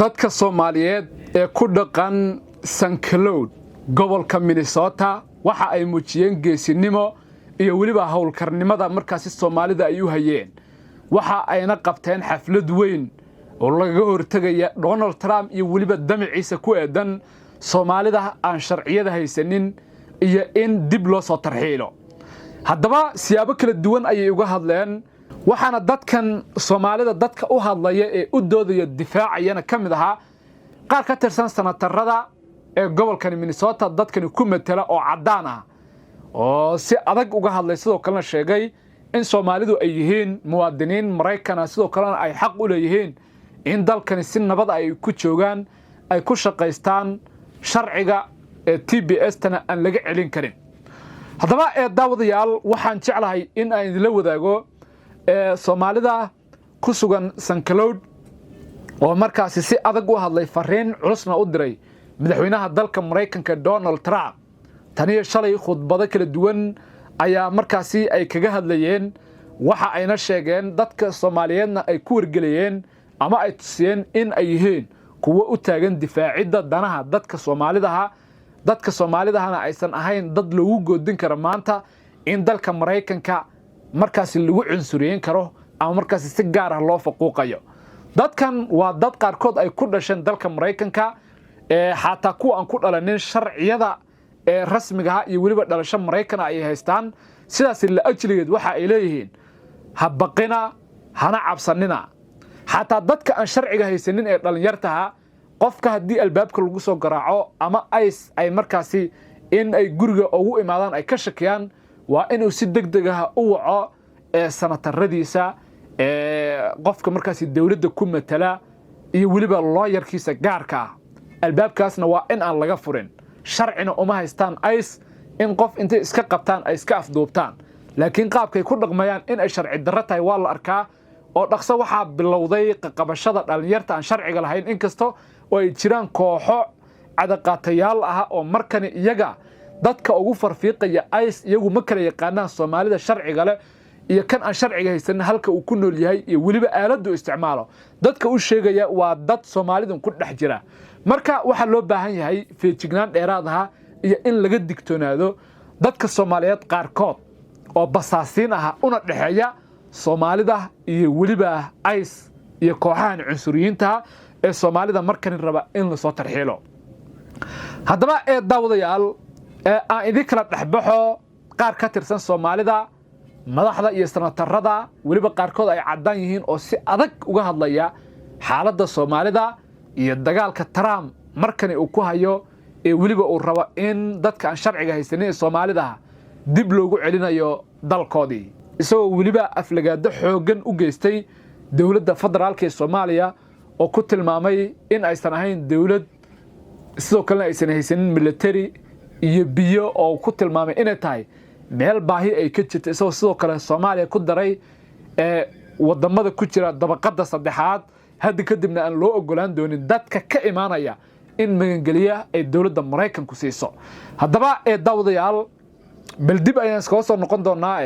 dadka Soomaaliyeed ee ku dhaqan Sankalood gobolka Minnesota waxa ay muujiyeen geesinimo iyo waliba hawlkarnimada markaas Soomaalida ay u hayeen waxa ayna qabteen xaflad weyn oo laga hortagaya Donald Trump iyo waliba damaciisa ku eedan Soomaalida aan sharciyada haysanin iyo in dib loo soo tarxiilo haddaba siyaabo kala duwan ayay uga hadleen waxaana dadkan Soomaalida dadka u hadlaya ee u doodaya difaacayana kamid aha qaar ka tirsan sanatarada ee gobolka Minnesota dadkan ku metela oo cadaan ah oo si adag uga hadlay sidoo kale sheegay in Soomaalidu ay yihiin muwaadiniin Mareykan sidoo kale ay xaq u leeyihiin in dalkan si nabad ay ku joogan ay ku shaqeystaan sharciga ee TBS-tana aan laga celin karin haddaba daawadayaal waxaan jeclahay in aan idin la wadaago Soomaalida ku sugan Sankalood oo markaas si adag u hadlay fariin culusna u diray madaxweynaha dalka Mareykanka Donald Trump tani shalay khudbado kala duwan ayaa markaas ay kaga hadlayeen waxa ayna sheegeen dadka Soomaaliyeedna ay ku wargeliyeen ama ay tusiyeen in ay yihiin kuwa u taagan difaacidda danaha dadka Soomaalidahana aysan ahayn dad lagu goodin karo maanta in dalka Mareykanka markaas lagu cunsuriyin karo ama markaas si gaar ah loo faquuqayo dadkan waa dad qaarkood ay ku dhasheen dalka Mareykanka xataa kuwa aan ku dhalanin sharciyada rasmiga ah iyo waliba dhalasho Mareykan ay haystaan sidaas la ajligeed waxa ay leeyihiin habaqina hana cabsanina xataa dadka aan sharciga haysanin ee dhalinyarta qofka hadii albaabka lagu soo garaaco ama ay markaas in ay guriga ugu imaadaan ay ka shakiyaan waa inuu si degdeg ah u waco sanataradiisa qofka markaas dawladda ku metela iyo waliba lawyer-kiisa gaarka ah albaabkaasna waa in aan laga furin sharcina uma haystaan in qof intay iska qabtaan ay iska afduubtaan laakiin qaabkay ku dhaqmayaan in ay sharci darro tahay waa la arkaa oo dhaqso waxa bilowday qabashada dhalinyarta aan sharciga lahayn inkasto oo ay jiraan kooxo cadaqaatayaal ah oo markan iyaga dadka ugu farfiiqaya iyagu ma kala yaqaanaan Soomaalida sharciga leh iyo kan aan sharciga haysan halka uu ku nool yahay iyo waliba aaladu isticmaalo dadka u sheegaya waa dad Soomaalidu ku dhex jira marka waxa loo baahan yahay feejignaan dheeraad ah iyo in laga digtoonaado dadka Soomaaliyeed qaarkood oo basaasiin ah una dhaxeeya Soomaalida iyo waliba iyo kooxahan cunsuriyiinta ee Soomaalida markan raba in la soo tarxiilo haddaba daawadayaal aan idin kala dhaxbaxo qaar ka tirsan Soomaalida madaxda iyo sanatarada waliba qaarkood ay cadaan yihiin oo si adag uga hadlaya xaaladda Soomaalida iyo dagaalka Trump markan uu ku hayo waliba uu rabo in dadka aan sharciga haysanin ee Soomaalida dib loogu celinayo dalkoodii isagoo waliba aflagaado xoogan u geystay dawladda federaalka ee Soomaaliya oo ku tilmaamay in aysan ahayn dawlad sidoo kale aysan haysanin military iyo biyo oo ku tilmaamay inay tahay meel baahi ay ka jirto isagoo sidoo kale Soomaaliya ku daray wadamada ku jira dabaqada saddexaad hadda kadibna aan loo ogolaan doonin dadka ka imaanaya in magangeliya ay dawladda Mareykanku siiso haddaba daawadayaal bal dib ayaan iska soo noqon doonaa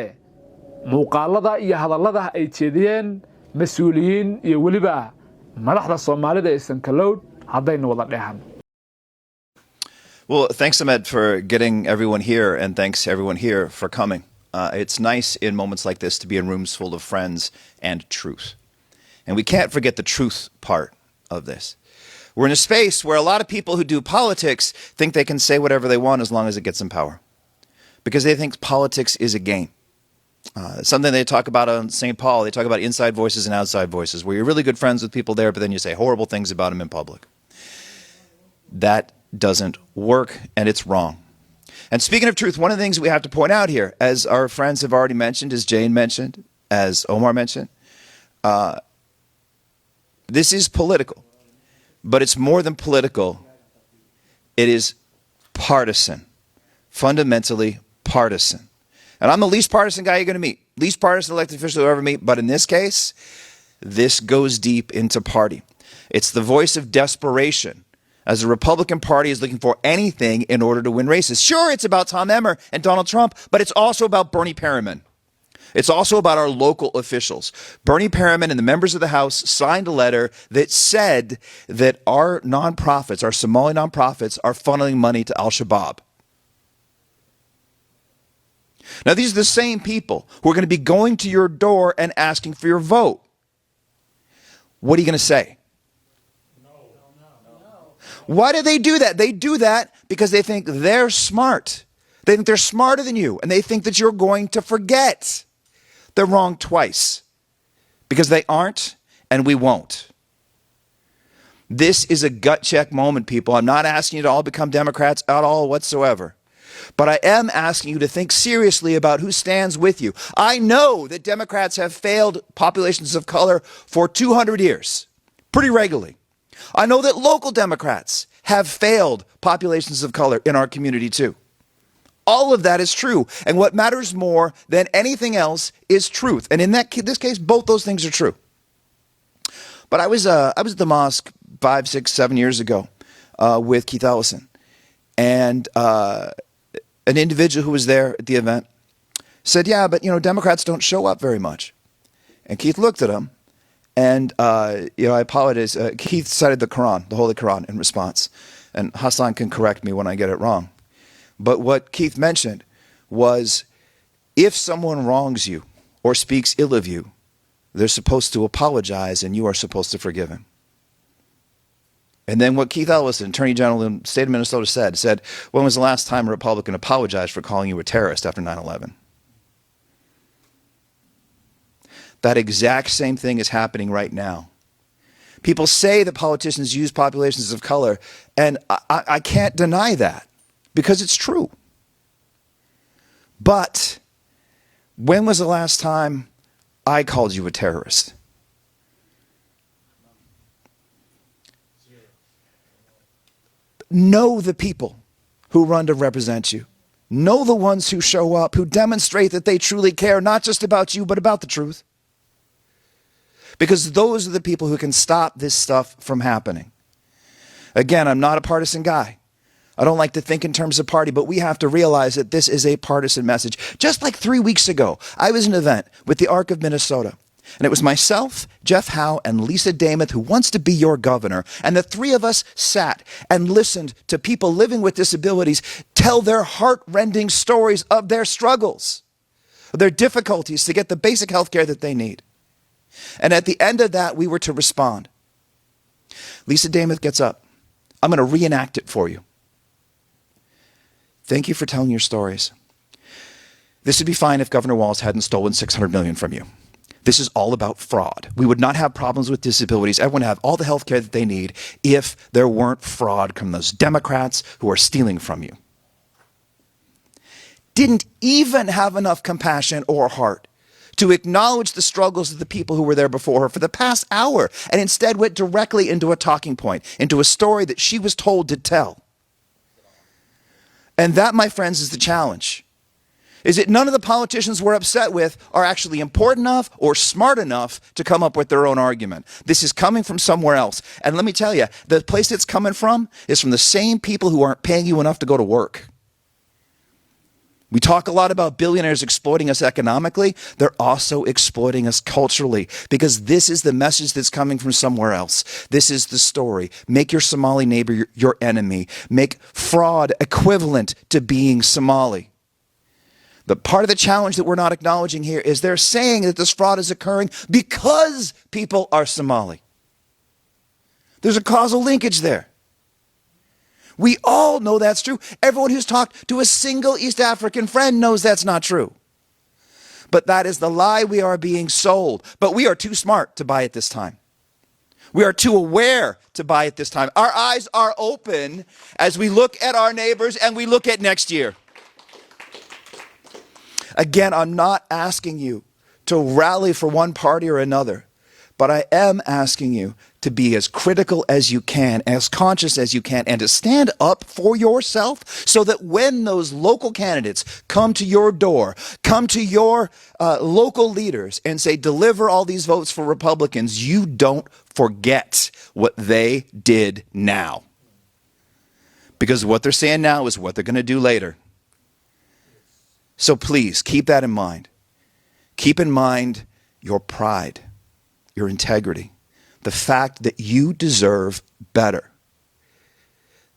muuqaalada iyo hadallada ay jeediyeen mas'uuliyiin iyo waliba madaxda Soomaalida ee Sankalood haddayna wada dheehan. Well, thanks, Ahmed, for getting everyone here, and thanks everyone here for coming. It's nice in moments like this to be in rooms full of friends and truth. And we can't forget the truth part of this. We're in a space where a lot of people who do politics think they can say whatever they want as long as it gets them power. Because they think politics is a game. Something they talk about on St. Paul, they talk about inside voices and outside voices, where you're really good friends with people there, but then you say horrible things about them in public. That doesn't work, and it's wrong. And speaking of truth, one of the things we have to point out here, as our friends have already mentioned, as Jane mentioned, as Omar mentioned, this is political, but it's more than political. It is partisan, fundamentally partisan. And I'm the least partisan guy you're going to meet, least partisan elected official you'll ever meet, but in this case, this goes deep into party. It's the voice of desperation as the Republican Party is looking for anything in order to win races. Sure, it's about Tom Emmer and Donald Trump, but it's also about Bernie Perriman. It's also about our local officials. Bernie Perriman and the members of the House signed a letter that said that our nonprofits, our Somali nonprofits, are funneling money to Al-Shabaab. Now, these are the same people who are going to be going to your door and asking for your vote. What are you going to say? No. Why do they do that? They do that because they think they're smart. They think they're smarter than you, and they think that you're going to forget. They're wrong twice because they aren't, and we won't. This is a gut check moment, people. I'm not asking you to all become Democrats at all whatsoever. But I am asking you to think seriously about who stands with you. I know that Democrats have failed populations of color for 200 years, pretty regularly. I know that local Democrats have failed populations of color in our community too. All of that is true. And what matters more than anything else is truth. And in this case, both those things are true. But I was at the mosque 5, 6, 7 years ago with Keith Ellison. And an individual who was there at the event said, yeah, but, Democrats don't show up very much. And Keith looked at him. And, I apologize. Keith cited the Quran, the Holy Quran, in response. And Hassan can correct me when I get it wrong. But what Keith mentioned was, if someone wrongs you or speaks ill of you, they're supposed to apologize and you are supposed to forgive him. And then what Keith Ellison, Attorney General in the state of Minnesota, said, when was the last time a Republican apologized for calling you a terrorist after 9/11? That exact same thing is happening right now. People say that politicians use populations of color, and I can't deny that. Because it's true. But when was the last time I called you a terrorist? Know the people who run to represent you. Know the ones who show up, who demonstrate that they truly care, not just about you, but about the truth. Because those are the people who can stop this stuff from happening. Again, I'm not a partisan guy. I don't like to think in terms of party, but we have to realize that this is a partisan message. Just like 3 weeks ago, I was at an event with the ARC of Minnesota. And it was myself, Jeff Howe, and Lisa Dameth, who wants to be your governor. And the three of us sat and listened to people living with disabilities tell their heart-rending stories of their struggles, of their difficulties to get the basic health care that they need. And at the end of that, we were to respond. Lisa Dameth gets up. I'm going to reenact it for you. Thank you for telling your stories. This would be fine if Governor Walz hadn't stolen $600 million from you. This is all about fraud. We would not have problems with disabilities. Everyone would have all the health care that they need if there weren't fraud from those Democrats who are stealing from you. Didn't even have enough compassion or heart to acknowledge the struggles of the people who were there before her for the past hour, and instead went directly into a talking point, into a story that she was told to tell. And that, my friends, is the challenge. Is that none of the politicians we're upset with are actually important enough or smart enough to come up with their own argument. This is coming from somewhere else. And let me tell you, the place it's coming from is from the same people who aren't paying you enough to go to work. We talk a lot about billionaires exploiting us economically. They're also exploiting us culturally, because this is the message that's coming from somewhere else. This is the story. Make your Somali neighbor your enemy. Make fraud equivalent to being Somali. But part of the challenge that we're not acknowledging here is they're saying that this fraud is occurring because people are Somali. There's a causal linkage there. We all know that's true. Everyone who's talked to a single East African friend knows that's not true. But that is the lie we are being sold. But we are too smart to buy it this time. We are too aware to buy it this time. Our eyes are open as we look at our neighbors and we look at next year. Again, I'm not asking you to rally for one party or another, but I am asking you to be as critical as you can, as conscious as you can, and to stand up for yourself so that when those local candidates come to your door, come to your local leaders and say, deliver all these votes for Republicans, you don't forget what they did now. Because what they're saying now is what they're going to do later. So please, keep that in mind. Keep in mind your pride, your integrity, the fact that you deserve better.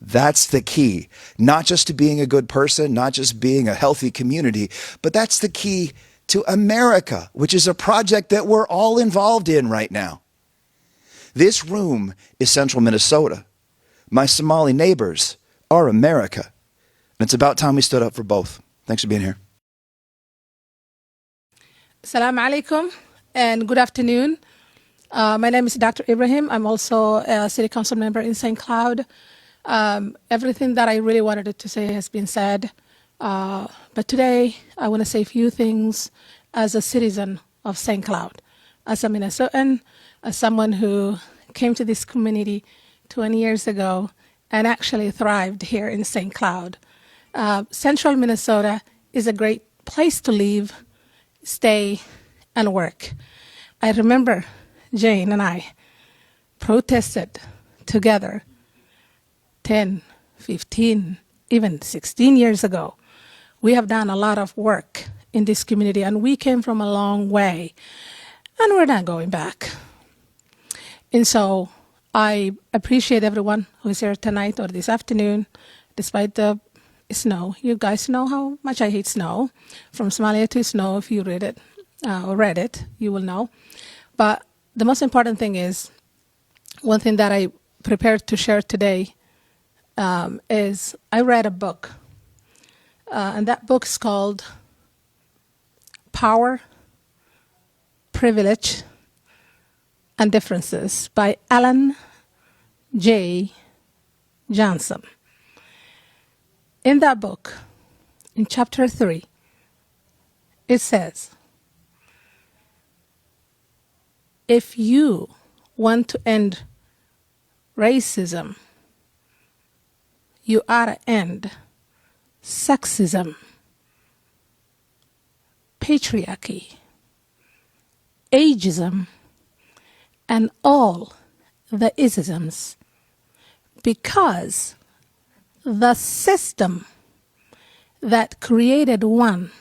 That's the key, not just to being a good person, not just being a healthy community, but that's the key to America, which is a project that we're all involved in right now. This room is central Minnesota. My Somali neighbors are America. And it's about time we stood up for both. Thanks for being here. Assalamu alaikum and good afternoon. My name is Dr. Ibrahim. I'm also a city council member in St. Cloud. Everything that I really wanted to say has been said. But today I want to say a few things as a citizen of St. Cloud, as a Minnesotan, as someone who came to this community 20 years ago and actually thrived here in St. Cloud. Central Minnesota is a great place to live, stay, and work. I remember Jane and I protested together 10, 15, even 16 years ago. We have done a lot of work in this community, and we came from a long way, and we're not going back. And so I appreciate everyone who's here tonight or this afternoon, despite the snow. You guys know how much I hate snow. From Somalia to snow, if you read it, you will know. But the most important thing is, one thing that I prepared to share today is I read a book, and that book is called Power, Privilege, and Differences by Alan J. Johnson. In that book, in chapter 3, it says, if you want to end racism, you ought to end sexism, patriarchy, ageism, and all the isms, because the system that created one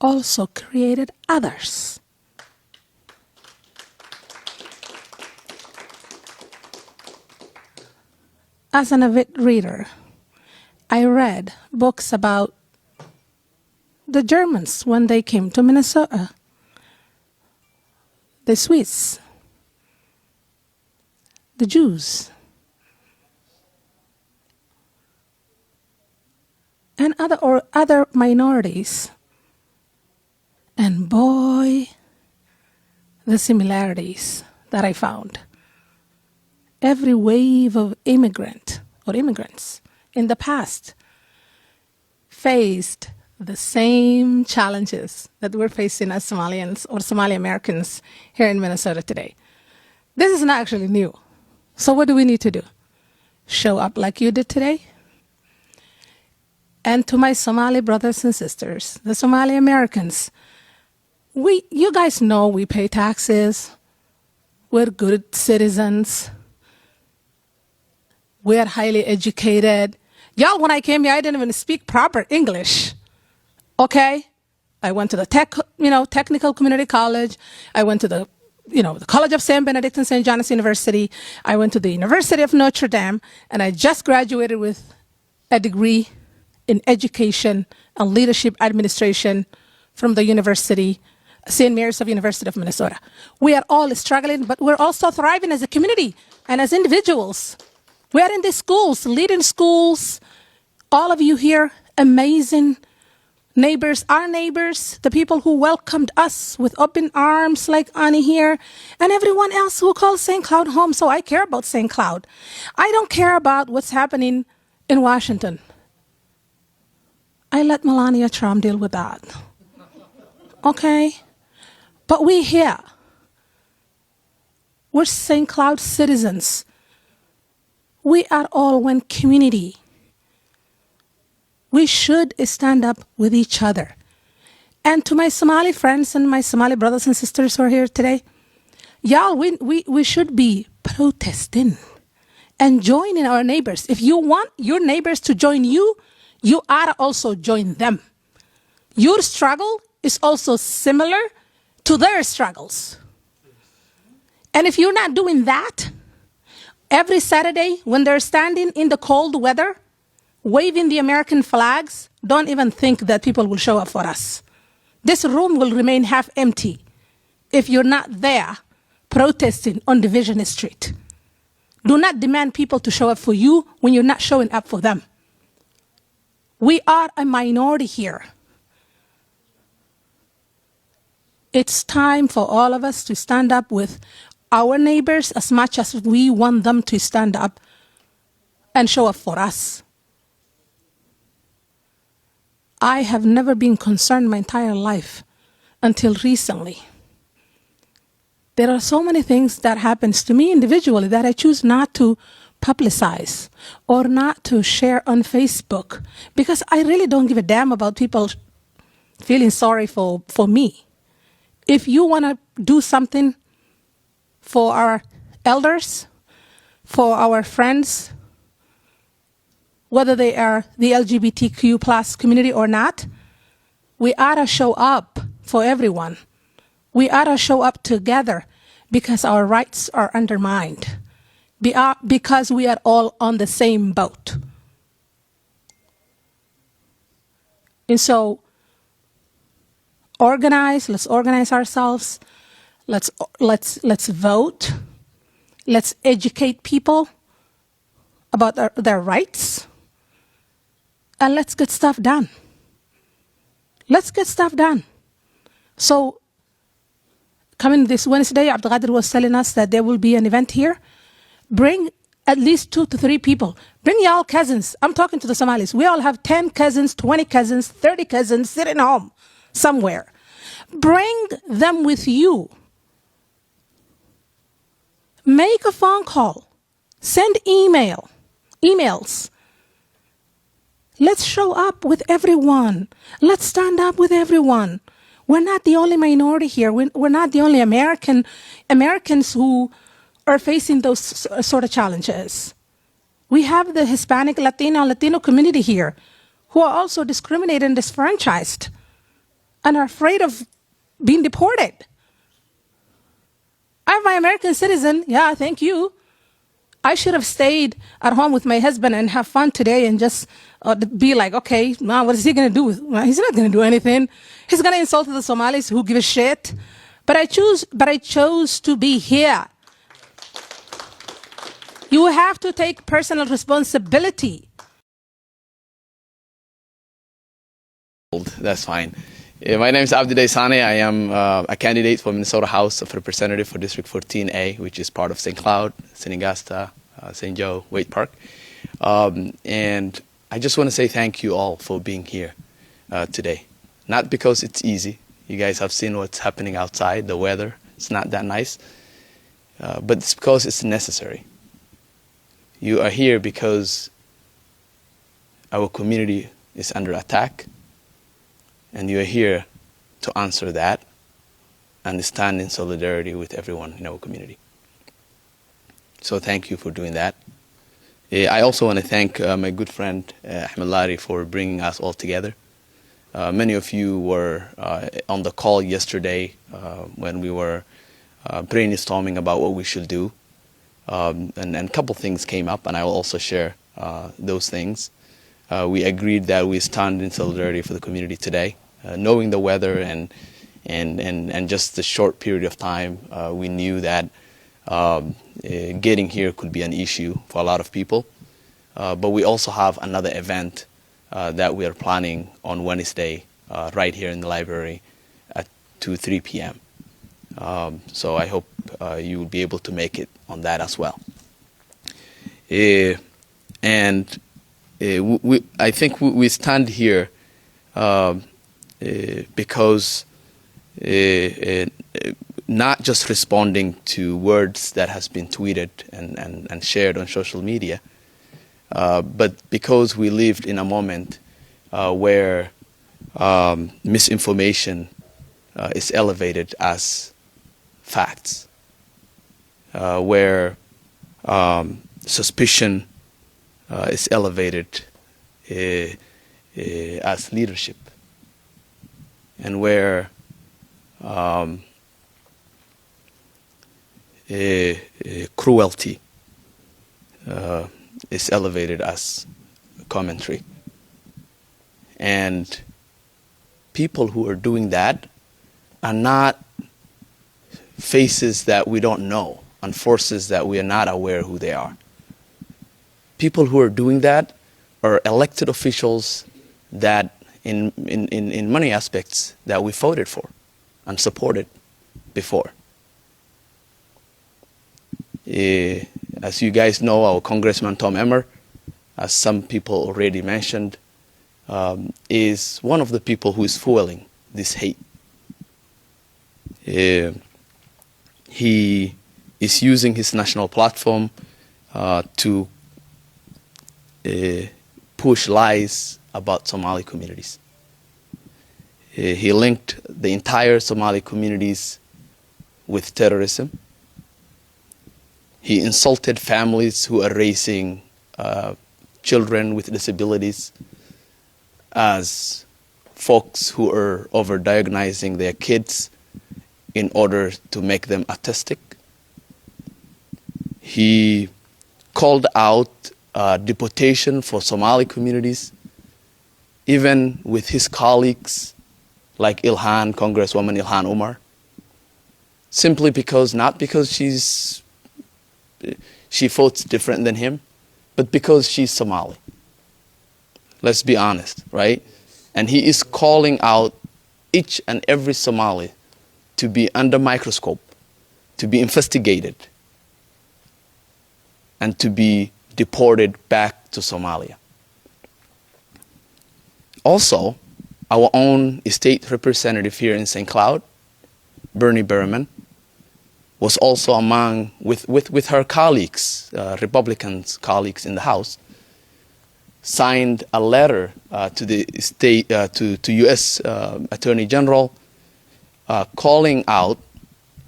also created others. As an avid reader, I read books about the Germans when they came to Minnesota, the Swiss, the Jews, and other minorities. And boy, the similarities that I found. Every wave of immigrants in the past faced the same challenges that we're facing as Somalians or Somali Americans here in Minnesota today. This is not actually new. So what do we need to do? Show up like you did today? And to my Somali brothers and sisters, the Somali Americans, you guys know we pay taxes. We're good citizens. We are highly educated. Y'all, when I came here, I didn't even speak proper English. Okay? I went to the technical community college. I went to the College of St. Benedict and St. John's University. I went to the University of Notre Dame, and I just graduated with a degree in education and leadership administration from the University, St. Mary's of University of Minnesota. We are all struggling, but we're also thriving as a community and as individuals. We are in the schools, leading schools. All of you here, amazing neighbors, our neighbors, the people who welcomed us with open arms like Annie here, and everyone else who calls St. Cloud home. So I care about St. Cloud. I don't care about what's happening in Washington. I let Melania Trump deal with that. Okay? But we here, we're St. Cloud citizens. We are all one community. We should stand up with each other. And to my Somali friends and my Somali brothers and sisters who are here today, y'all, we should be protesting and joining our neighbors. If you want your neighbors to join you, you ought to also join them. Your struggle is also similar to their struggles. And if you're not doing that, every Saturday when they're standing in the cold weather, waving the American flags, don't even think that people will show up for us. This room will remain half empty if you're not there protesting on Division Street. Do not demand people to show up for you when you're not showing up for them. We are a minority here. It's time for all of us to stand up with our neighbors as much as we want them to stand up and show up for us. I have never been concerned my entire life until recently. There are so many things that happens to me individually that I choose not to publicize or not to share on Facebook because I really don't give a damn about people feeling sorry for me. If you want to do something for our elders, for our friends, whether they are the LGBTQ plus community or not, we ought to show up for everyone. We ought to show up together because our rights are undermined, because we are all on the same boat. And so, let's organize ourselves, let's vote, let's educate people about their rights, and let's get stuff done. Let's get stuff done. So, coming this Wednesday, Abdelkader was telling us that there will be an event here. Bring at least 2 to 3 people. Bring y'all cousins. I'm talking to the Somalis. We all have 10 cousins, 20 cousins, 30 cousins sitting home somewhere. Bring them with you. Make a phone call. Send emails. Let's show up with everyone. Let's stand up with everyone. We're not the only minority here. We're not the only Americans who are facing those sort of challenges. We have the Hispanic, Latino community here who are also discriminated and disfranchised and are afraid of being deported. I'm my American citizen. Yeah, thank you. I should have stayed at home with my husband and have fun today and just be like, okay, now what is he going to do? He's not going to do anything. He's going to insult the Somalis who give a shit. But I chose to be here. You have to take personal responsibility. That's fine. My name is Abdi Sane. I am a candidate for Minnesota House of Representative for District 14A, which is part of St. Cloud, Senegasta, St. Joe, Wade Park. And I just want to say thank you all for being here today. Not because it's easy. You guys have seen what's happening outside, the weather. It's not that nice. But it's because it's necessary. You are here because our community is under attack. And you are here to answer that and stand in solidarity with everyone in our community. So thank you for doing that. I also want to thank my good friend Ahmed Lari for bringing us all together. Many of you were on the call yesterday when we were brainstorming about what we should do. And a couple things came up, and I will also share those things. We agreed that we stand in solidarity for the community today. Knowing the weather and just the short period of time, we knew that getting here could be an issue for a lot of people. But we also have another event that we are planning on Wednesday right here in the library at 3 p.m. So I hope you will be able to make it on that as well. I think we stand here because not just responding to words that has been tweeted and shared on social media, but because we lived in a moment where misinformation is elevated as facts, where suspicion is elevated as leadership. and where cruelty is elevated as commentary. And people who are doing that are not faces that we don't know and forces that we are not aware who they are. People who are doing that are elected officials that in many aspects that we voted for and supported before. As you guys know, our Congressman Tom Emmer, as some people already mentioned, is one of the people who is fueling this hate. He is using his national platform to push lies about Somali communities. He linked the entire Somali communities with terrorism. He insulted families who are raising children with disabilities as folks who are overdiagnosing their kids in order to make them autistic. He called out deportation for Somali communities, even with his colleagues like Congresswoman Ilhan Omar, simply because, not because she votes different than him, but because she's Somali. Let's be honest, right? And he is calling out each and every Somali to be under microscope, to be investigated, and to be deported back to Somalia. Also, our own state representative here in St. Cloud, Bernie Berman, was also among, with her colleagues, Republican colleagues in the House, signed a letter to the state, to U.S. Attorney General, calling out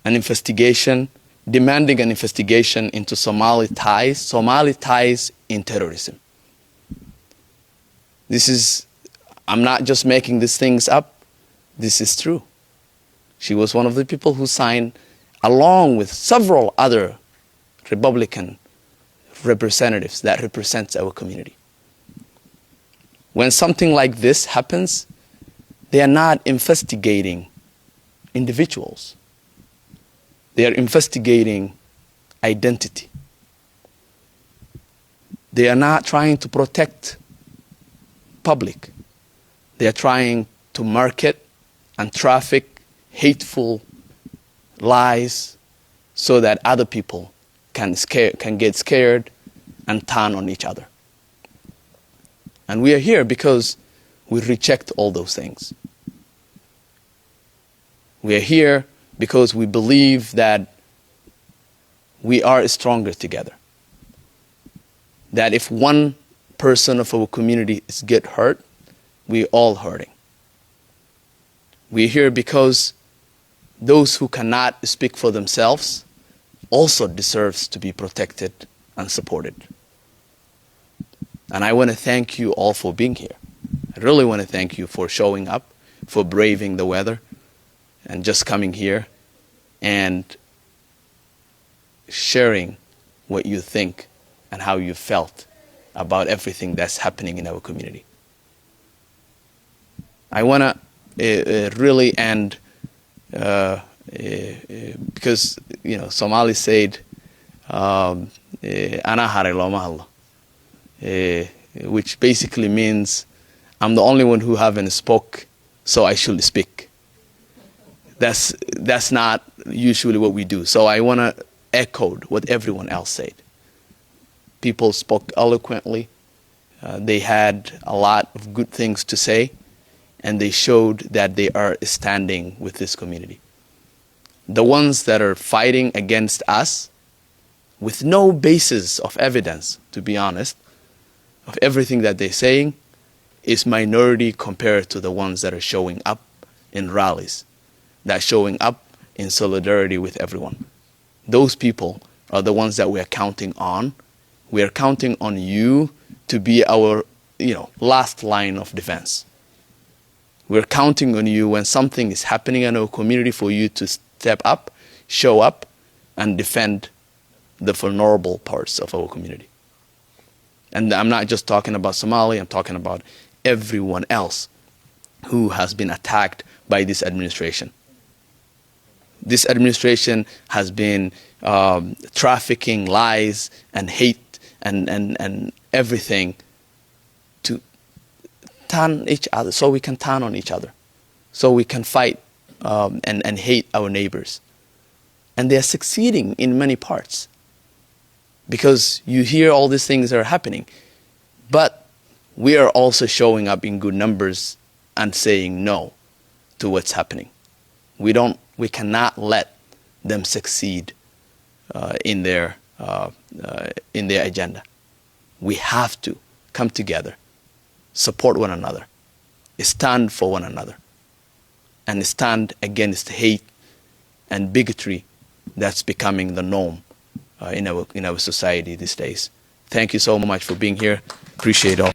an investigation, demanding an investigation into Somali ties in terrorism. I'm not just making these things up. This is true. She was one of the people who signed, along with several other Republican representatives that represents our community. When something like this happens, they are not investigating individuals. They are investigating identity. They are not trying to protect public. They are trying to market and traffic hateful lies so that other people can get scared and turn on each other. And we are here because we reject all those things. We are here because we believe that we are stronger together. That if one person of our community is get hurt, we're all hurting. We're here because those who cannot speak for themselves also deserves to be protected and supported. And I want to thank you all for being here. I really want to thank you for showing up, for braving the weather, and just coming here and sharing what you think and how you felt about everything that's happening in our community. I want to really end because, Somali said, "Ana hare loma hadlo," which basically means, I'm the only one who haven't spoke, so I should speak. That's not usually what we do. So I want to echo what everyone else said. People spoke eloquently. They had a lot of good things to say, and they showed that they are standing with this community. The ones that are fighting against us with no basis of evidence, to be honest, of everything that they're saying, is minority compared to the ones that are showing up in rallies, that are showing up in solidarity with everyone. Those people are the ones that we are counting on. We are counting on you to be our, last line of defense. We're counting on you when something is happening in our community for you to step up, show up, and defend the vulnerable parts of our community. And I'm not just talking about Somali, I'm talking about everyone else who has been attacked by this administration. This administration has been trafficking lies and hate and everything to turn each other, so we can turn on each other, so we can fight and hate our neighbors. And they are succeeding in many parts, because you hear all these things that are happening, but we are also showing up in good numbers and saying no to what's happening. We cannot let them succeed in their agenda. We have to come together, support one another, stand for one another, and stand against hate and bigotry that's becoming the norm in our society these days. Thank you so much for being here. Appreciate it all.